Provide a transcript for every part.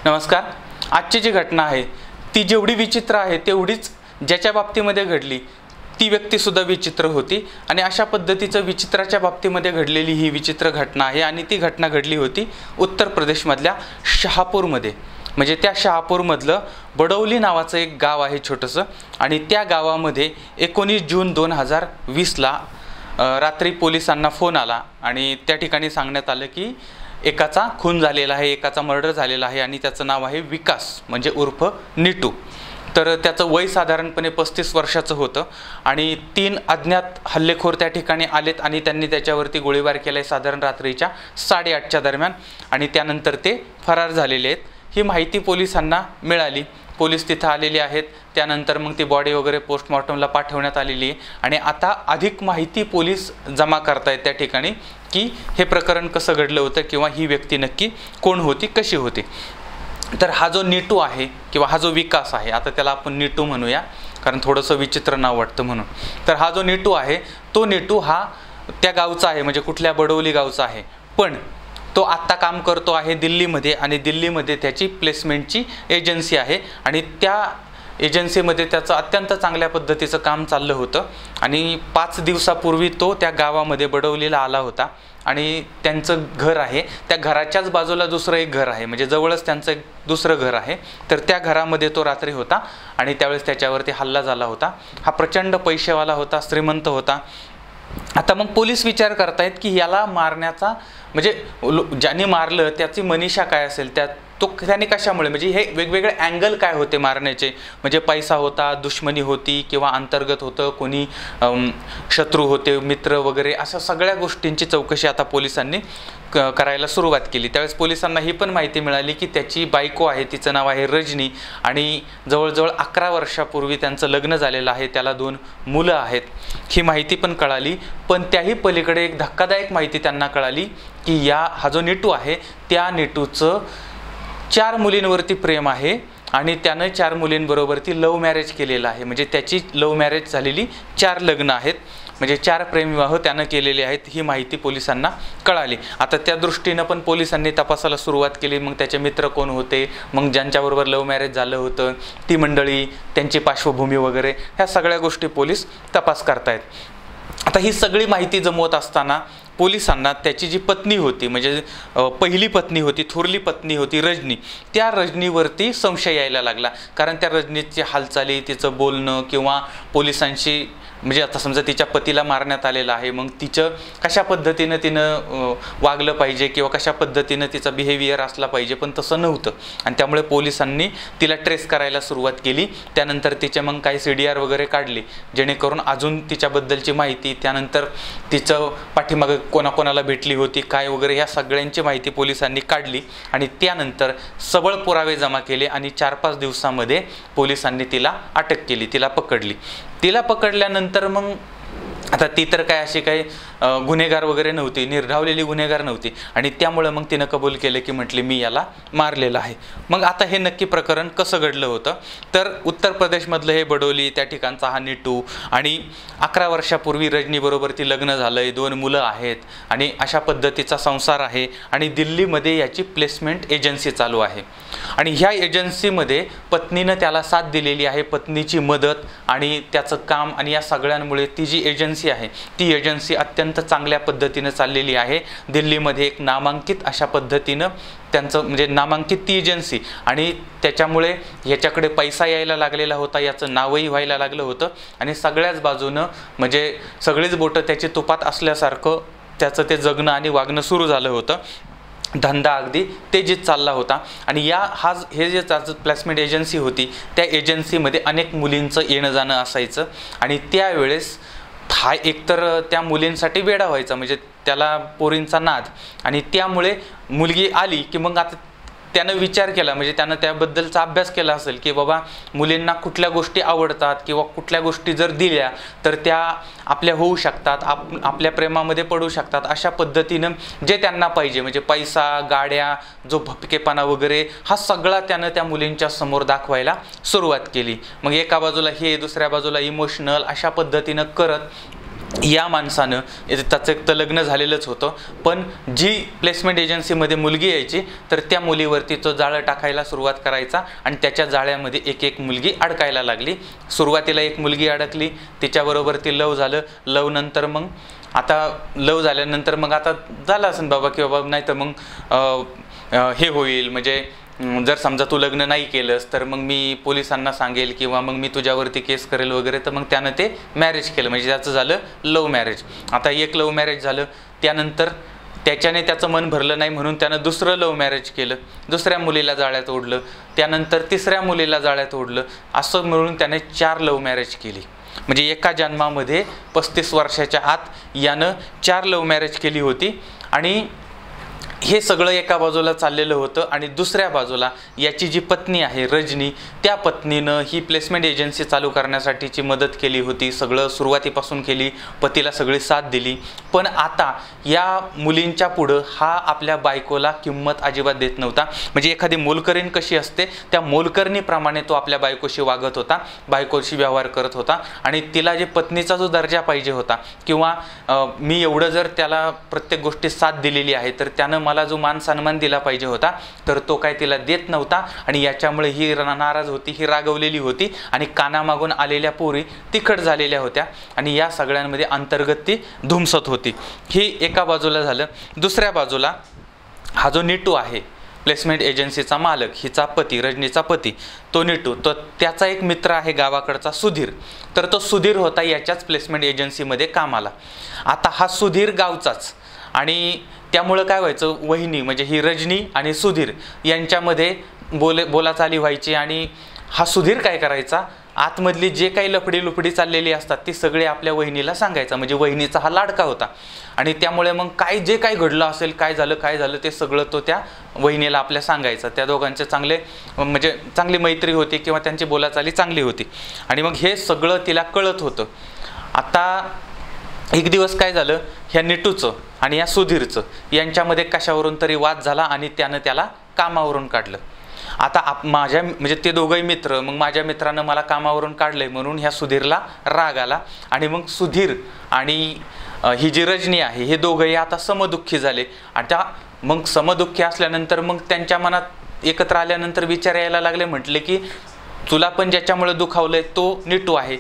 नमस्कार। आजची जी घटना आहे ती जेवढी विचित्र आहे तेवढीच ज्याच्या बाबतीमध्ये घडली ती व्यक्तीसुद्धा विचित्र होती आणि अशा पद्धतीचं विचित्राच्या बाबतीमध्ये घडलेली ही विचित्र घटना आहे आणि ती घटना घडली होती उत्तर प्रदेशमधल्या शहापूरमध्ये। म्हणजे त्या शहापूरमधलं बडौली नावाचं एक गाव आहे छोटंसं आणि त्या गावामध्ये 19 जून 2020ला रात्री पोलिसांना फोन आला आणि त्या ठिकाणी सांगण्यात आलं की एकाचा खून झालेला आहे, एकाचा मर्डर झालेला आहे आणि त्याचं नाव आहे विकास म्हणजे उर्फ नीटू। तर त्याचं वय साधारणपणे 35 वर्षाचं होतं आणि 3 अज्ञात हल्लेखोर त्या ठिकाणी आलेत आणि त्यांनी त्याच्यावरती गोळीबार केलाय साधारण रात्रीच्या 8:30च्या दरम्यान आणि त्यानंतर ते फरार झालेले आहेत। ही माहिती पोलिसांना मिळाली, पोलीस तिथं आलेले आहेत। त्यानंतर मग ती बॉडी वगैरे पोस्टमॉर्टमला पाठवण्यात आलेली आहे आणि आता अधिक माहिती पोलीस जमा करतायत त्या ठिकाणी की हे प्रकरण कसं घडलं होतं किंवा ही व्यक्ती नक्की कोण होती, कशी होती। तर हा जो नीटू आहे किंवा हा जो विकास आहे, आता त्याला आपण नीटू म्हणूया कारण थोडंसं विचित्र नाव वाटतं म्हणून। तर हा जो नीटू आहे तो नीटू हा त्या गावचा आहे, म्हणजे कुठल्या बडौली गावचा आहे, पण तो आत्ता काम करतो आहे दिल्लीमध्ये आणि दिल्लीमध्ये त्याची प्लेसमेंटची एजन्सी आहे आणि त्या एजन्सीमध्ये त्याचं अत्यंत चांगल्या पद्धतीचं काम चाललं होतं आणि 5 दिवसापूर्वी तो त्या गावामध्ये बडौलीला आला होता आणि त्यांचं घर आहे, त्या घराच्याच बाजूला दुसरं एक घर आहे, म्हणजे जवळच त्यांचं एक दुसरं घर आहे। तर त्या घरामध्ये तो रात्री होता आणि त्यावेळेस त्याच्यावरती हल्ला झाला होता। हा प्रचंड पैसेवाला होता, श्रीमंत होता। आता मग पोलीस विचार करतायत की याला मारण्याचा म्हणजे ज्यांनी मारलं त्याची मनीषा काय असेल, त्याने कशामुळे, म्हणजे हे वेगवेगळे अँगल काय होते मारण्याचे, म्हणजे पैसा होता, दुश्मनी होती किंवा अंतर्गत होतं, कोणी शत्रू होते, मित्र वगैरे, अशा सगळ्या गोष्टींची चौकशी आता पोलिसांनी करायला सुरुवात केली। त्यावेळेस पोलिसांना ही पण माहिती मिळाली की त्याची बायको आहे, तिचं नाव आहे रजनी आणि जवळजवळ 11 वर्षापूर्वी त्यांचं लग्न झालेलं आहे, त्याला 2 मुलं आहेत। ही माहिती पण कळाली, पण त्याही पलीकडे एक धक्कादायक माहिती त्यांना कळाली की हा जो नीटू आहे त्या नीटूचं 4 मुलींवरती प्रेम आहे आणि त्यानं 4 मुलींबरोबर ती लव्ह मॅरेज केलेलं आहे। म्हणजे त्याची लव्ह मॅरेज झालेली 4 लग्न आहेत, म्हणजे 4 प्रेमविवाह त्यानं केलेले आहेत। ही माहिती पोलिसांना कळाली। आता त्या दृष्टीनं पण पोलिसांनी तपासाला सुरुवात केली। मग त्याचे मित्र कोण होते, मग ज्यांच्याबरोबर लव्ह मॅरेज झालं होतं ती मंडळी, त्यांची पार्श्वभूमी वगैरे, ह्या सगळ्या गोष्टी पोलीस तपास करतायत। आता ही सगळी माहिती जमवत असताना पोलिसांना त्याची जी पत्नी होती, म्हणजे पहिली पत्नी होती, थोरली पत्नी होती रजनी, त्या रजनीवरती संशय यायला लागला। कारण त्या रजनीची हालचाली, तिचं बोलणं किंवा पोलिसांशी, म्हणजे आता समजा तिच्या पतीला मारण्यात आलेलं आहे, मग तिचं कशा पद्धतीनं तिनं वागलं पाहिजे किंवा कशा पद्धतीनं तिचा बिहेवियर असला पाहिजे, पण तसं नव्हतं आणि त्यामुळे पोलिसांनी तिला ट्रेस करायला सुरुवात केली। त्यानंतर तिचे मग काही CDR वगैरे काढले जेणेकरून अजून तिच्याबद्दलची माहिती, त्यानंतर तिचं पाठीमागं कोणाकोणाला भेटली होती काय वगैरे, ह्या सगळ्यांची माहिती पोलिसांनी काढली आणि त्यानंतर सबळ पुरावे जमा केले आणि 4-5 दिवसामध्ये पोलिसांनी तिला अटक केली, तिला पकडली। तिला पकडल्यानंतर मग आता ती तर काय अशी काही गुन्हेगार वगैरे नव्हती, निर्धावलेली गुन्हेगार नव्हती आणि त्यामुळे मग तिनं कबूल केलं की म्हटली मी याला मारलेलं आहे। मग आता हे नक्की प्रकरण कसं घडलं होतं, तर उत्तर प्रदेशमधलं हे बडौली, त्या ठिकाणचा हा नीटू आणि 11 वर्षापूर्वी रजनीबरोबर ती लग्न झालंय, 2 मुलं आहेत आणि अशा पद्धतीचा संसार आहे आणि दिल्लीमध्ये याची प्लेसमेंट एजन्सी चालू आहे आणि ह्या एजन्सीमध्ये पत्नीनं त्याला साथ दिलेली आहे, पत्नीची मदत आणि त्याचं काम, आणि या सगळ्यांमुळे ती जी एजन्सी आहे ती एजन्सी अत्यंत चांगल्या पद्धतीनं चाललेली आहे। दिल्लीमध्ये एक नामांकित अशा पद्धतीनं त्यांचं, म्हणजे नामांकित ती एजन्सी, आणि त्याच्यामुळे याच्याकडे पैसा यायला लागलेला होता, याचं नावही व्हायला लागलं होतं आणि सगळ्याच बाजूनं म्हणजे सगळीच बोटं त्याची तुपात असल्यासारखं त्याचं ते जगणं आणि वागणं सुरू झालं होतं। धंदा अगदी तेजीत चालला होता आणि हे जे प्लेसमेंट एजन्सी होती त्या एजन्सीमध्ये अनेक मुलींचं येणं जाणं असायचं आणि त्यावेळेस हा एकतर त्या मुलींसाठी वेडा व्हायचा, म्हणजे त्याला पोरींचा नाद, आणि त्यामुळे मुलगी आली की मग आता त्यानं विचार केला, म्हणजे त्यानं त्याबद्दलचा अभ्यास केला असेल की बाबा मुलींना कुठल्या गोष्टी आवडतात किंवा कुठल्या गोष्टी जर दिल्या तर त्या आपल्या होऊ शकतात, आपल्या प्रेमामध्ये पडू शकतात, अशा पद्धतीनं जे त्यांना पाहिजे, म्हणजे पैसा, गाड्या, जो भपकेपणा वगैरे, हा सगळा त्यानं त्या मुलींच्या समोर दाखवायला सुरुवात केली। मग एका बाजूला हे, दुसऱ्या बाजूला इमोशनल, अशा पद्धतीनं करत या माणसानं त्याचं एक तर लग्न झालेलंच होतं, पण जी प्लेसमेंट एजन्सीमध्ये मुलगी यायची तर त्या मुलीवरती तो जाळं टाकायला सुरुवात करायचा आणि त्याच्या जाळ्यामध्ये एक एक मुलगी अडकायला लागली. सुरुवातीला एक मुलगी अडकली, तिच्याबरोबर ती लव झालं. लव नंतर मग आता लव झाल्यानंतर मग आता झालं असं बाबा की बाबा नाही तर मग हे होईल, म्हणजे जर समजा तू लग्न नाही केलंस तर मग मी पोलिसांना सांगेल किंवा मग मी तुझ्यावरती केस करेल वगैरे. तर मग त्यानं ते मॅरेज केलं, म्हणजे त्याचं झालं लव्ह मॅरेज. आता एक लव्ह मॅरेज झालं, त्यानंतर त्याच्याने त्याचं मन भरलं नाही म्हणून त्यानं दुसरं लव्ह मॅरेज केलं, दुसऱ्या मुलीला जाळ्यात ओढलं, त्यानंतर तिसऱ्या मुलीला जाळ्यात ओढलं. असं मिळून त्याने 4 लव्ह मॅरेज केली. म्हणजे एका जन्मामध्ये 35 वर्षाच्या आत यानं 4 लव्ह मॅरेज केली होती. आणि हे सगळं एका बाजूला चाललेलं होतं. आणि दुसऱ्या बाजूला याची जी पत्नी आहे रजनी, त्या पत्नीनं ही प्लेसमेंट एजन्सी चालू करण्यासाठीची मदत केली होती, सगळं सुरुवातीपासून केली, पतीला सगळी साथ दिली. पण आता या मुलींच्या पुढं हा आपल्या बायकोला किंमत अजिबात देत नव्हता. म्हणजे एखादी मोलकरीण कशी असते त्या मोलकरणीप्रमाणे तो आपल्या बायकोशी वागत होता, बायकोशी व्यवहार करत होता. आणि तिला जे पत्नीचा जो दर्जा पाहिजे होता किंवा मी एवढं जर त्याला प्रत्येक गोष्टीत साथ दिलेली आहे तर त्यानं मला जो मान सन्मान दिला पाहिजे होता तर तो काय तिला देत नव्हता. आणि याच्यामुळे ही नाराज होती, ही रागवलेली होती आणि कानामागून आलेल्या पोरी तिखट झालेल्या होत्या आणि या सगळ्यांमध्ये अंतर्गत ती धुमसत होती. ही एका बाजूला झालं. दुसऱ्या बाजूला हा जो निटू आहे प्लेसमेंट एजन्सीचा मालक, हिचा पती, रजनीचा पती, तो निटू, तो त्याचा एक मित्र आहे गावाकडचा सुधीर. तर तो सुधीर होता याच्याच प्लेसमेंट एजन्सीमध्ये कामाला. आता हा सुधीर गावचाच आणि त्यामुळं काय व्हायचं, वहिनी म्हणजे ही रजनी आणि सुधीर यांच्यामध्ये बोलाचाली व्हायची. आणि हा सुधीर काय करायचा, आतमधली जे काही लफडी चाललेली असतात ती सगळे आपल्या वहिनीला सांगायचा. म्हणजे वहिनीचा हा लाडका होता आणि त्यामुळे मग जे काय घडलं असेल, काय झालं ते सगळं तो त्या वहिनीला आपल्या सांगायचा. त्या दोघांचे चांगली मैत्री होती किंवा त्यांची बोलाचाली चांगली होती. आणि मग हे सगळं तिला कळत होतं. आता एक दिवस काय झालं, ह्या निटूचं आणि या सुधीरचं यांच्यामध्ये कशावरून तरी वाद झाला आणि त्यानं त्याला कामावरून काढलं. आता म्हणजे ते दोघंही मित्र, मग माझ्या मित्रानं मला कामावरून काढलंय म्हणून ह्या सुधीरला राग आला. आणि मग सुधीर आणि ही जी रजनी आहे हे दोघंही आता समदुःखी झाले. आता मग समदुःखी असल्यानंतर मग त्यांच्या मनात एकत्र आल्यानंतर विचार यायला लागले, म्हटले की तुला पण ज्याच्यामुळे दुखावलंय तो निटू आहे,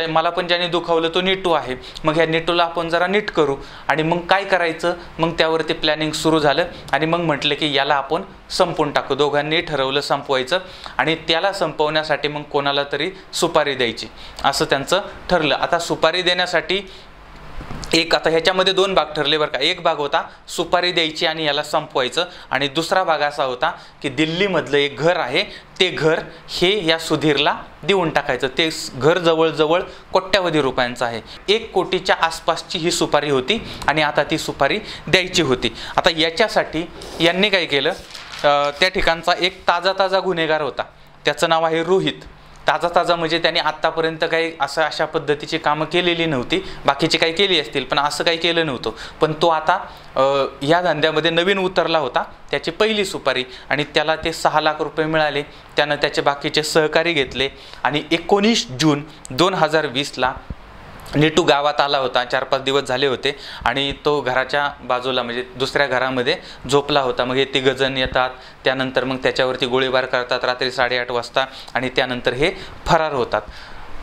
मला पण ज्याने दुखावलं तो निटू आहे, मग ह्या निटूला आपण जरा नीट करू. आणि मग काय करायचं, मग त्यावरती प्लॅनिंग सुरू झालं. आणि मग म्हटलं की याला आपण संपवून टाकू. दोघांनी ठरवलं संपवायचं आणि त्याला संपवण्यासाठी मग कोणाला तरी सुपारी द्यायची असं त्यांचं ठरलं. आता सुपारी देण्यासाठी आता ह्याच्यामध्ये 2 भाग ठरले बरं का. एक भाग होता सुपारी द्यायची आणि याला संपवायचं, आणि दुसरा भाग असा होता की दिल्लीमधलं एक घर आहे ते घर हे या सुधीरला देऊन टाकायचं. ते घर जवळजवळ कोट्यावधी रुपयांचं आहे. 1 कोटीच्या आसपासची ही सुपारी होती आणि आता ती सुपारी द्यायची होती. आता याच्यासाठी यांनी काय केलं, त्या ठिकाणचा एक ताजा गुन्हेगार होता, त्याचं नाव आहे रोहित. ताजा म्हणजे त्याने आत्तापर्यंत काही अशा पद्धतीची कामं केलेली नव्हती, बाकीची काही केली असतील पण असं काही केलं नव्हतं. पण तो आता ह्या धंद्यामध्ये नवीन उतरला होता. त्याची पहिली सुपारी आणि त्याला ते 6 लाख रुपये मिळाले. त्यानं त्याचे बाकीचे सहकारी घेतले आणि 19 जून 2020ला निटू गावात आला होता. 4-5 दिवस झाले होते आणि तो घराच्या बाजूला म्हणजे दुसऱ्या घरामध्ये झोपला होता. मग हे 3 जण येतात, त्यानंतर मग त्याच्यावरती गोळीबार करतात रात्री 8:30 वाजता आणि त्यानंतर हे फरार होतात.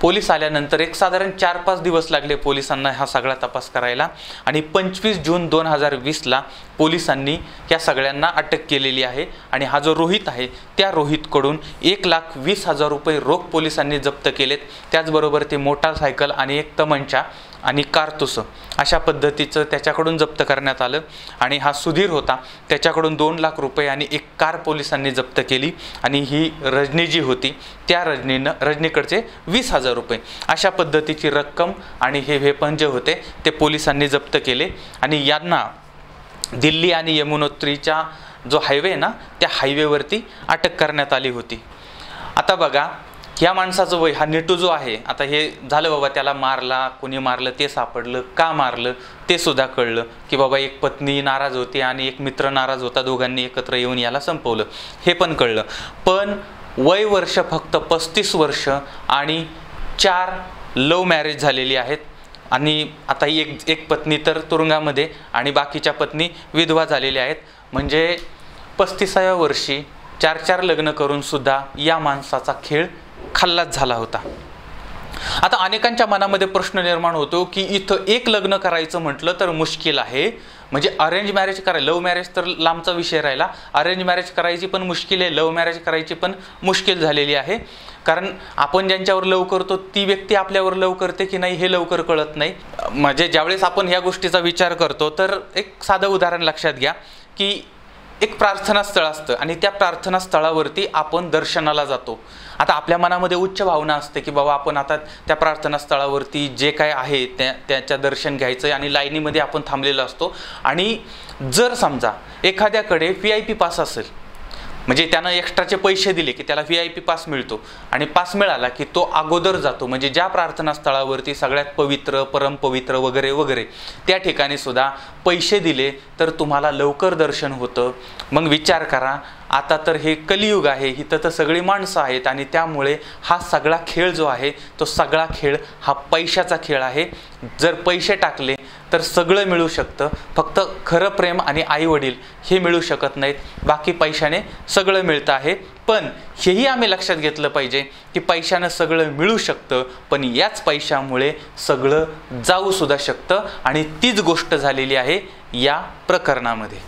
पोलीस आल्यानंतर एक साधारण 4-5 दिवस लागले पोलिसांना हा सगळा तपास करायला आणि 25 जून 2020ला पोलिसांनी या सगळ्यांना अटक केलेली आहे. आणि हा जो रोहित आहे त्या रोहितकडून 1,20,000 रुपये रोख पोलिसांनी जप्त केलेत. त्याचबरोबर ते मोटारसायकल आणि एक तमंचा आणि कारतूस अशा पद्धतीचं त्याच्याकडून जप्त करण्यात आलं. आणि हा सुधीर होता, त्याच्याकडून 2 लाख रुपये आणि एक कार पोलिसांनी जप्त केली. आणि ही रजनी जी होती त्या रजनीकडचे 20,000 रुपये अशा पद्धतीची रक्कम आणि हे वेपन जे होते ते पोलिसांनी जप्त केले. आणि यांना दिल्ली आणि यमुनोत्रीचा जो हायवे ना त्या हायवेवरती अटक करण्यात आली होती. आता बघा ह्या माणसाचं वय, हा निटू जो आहे, आता हे झालं बाबा, त्याला मारला, कोणी मारलं ते सापडलं, का मारलं ते सुद्धा कळलं की बाबा एक पत्नी नाराज होती आणि एक मित्र नाराज होता, दोघांनी एकत्र येऊन याला संपवलं हे पण कळलं. पण वय वर्ष फक्त 35 वर्ष आणि 4 लव्ह मॅरेज झालेली आहेत. आणि आता एक पत्नी तर तुरुंगामध्ये आणि बाकीच्या पत्नी विधवा झालेल्या आहेत. म्हणजे 35व्या वर्षी 4 लग्न करून सुद्धा या माणसाचा खेळ खाल्लाच झाला होता. आता अनेकांच्या मनामध्ये प्रश्न निर्माण होतो की इथं एक लग्न करायचं म्हटलं तर मुश्किल आहे. म्हणजे अरेंज मॅरेज करायला, लव्ह मॅरेज तर लांबचा विषय राहिला, अरेंज मॅरेज करायची पण मुश्किल आहे, लव्ह मॅरेज करायची पण मुश्किल झालेली आहे. कारण आपण ज्यांच्यावर लव करतो ती व्यक्ती आपल्यावर लव करते की नाही हे लवकर कळत नाही. म्हणजे ज्यावेळेस आपण ह्या गोष्टीचा विचार करतो तर एक साधं उदाहरण लक्षात घ्या की एक प्रार्थना स्थळ असतं आणि त्या प्रार्थना स्थळावरती आपण दर्शनाला जातो. आता आपल्या मनामध्ये उच्च भावना असते की बाबा आपण आता त्या प्रार्थना स्थळावरती जे काय आहे त्याचं दर्शन घ्यायचं आणि लाईनीमध्ये आपण थांबलेलो असतो. आणि जर समजा एखाद्याकडे VIP पास असेल, म्हणजे त्यानं एक्स्ट्राचे पैसे दिले की त्याला VIP पास मिळतो आणि पास मिळाला की तो अगोदर जातो. म्हणजे ज्या प्रार्थना स्थळावरती सगळ्यात पवित्र, परमपवित्र वगैरे वगैरे त्या ठिकाणी सुद्धा पैसे दिले तर तुम्हाला लवकर दर्शन होतं. मग विचार करा, आता तर हे कलियुग आहे, इथं तर सगळी माणसं आहेत आणि त्यामुळे हा सगळा खेळ जो आहे तो सगळा खेळ हा पैशाचा खेळ आहे. जर पैसे टाकले तर सगळं मिळू शकतं, फक्त खरं प्रेम आणि आईवडील हे मिळू शकत नाहीत. बाकी पैशाने सगळं मिळतं आहे. पण हेही आम्ही लक्षात घेतलं पाहिजे की पैशानं सगळं मिळू शकतं, पण याच पैशामुळे सगळं जाऊ सुद्धा शकतं. आणि तीच गोष्ट झालेली आहे या प्रकरणामध्ये.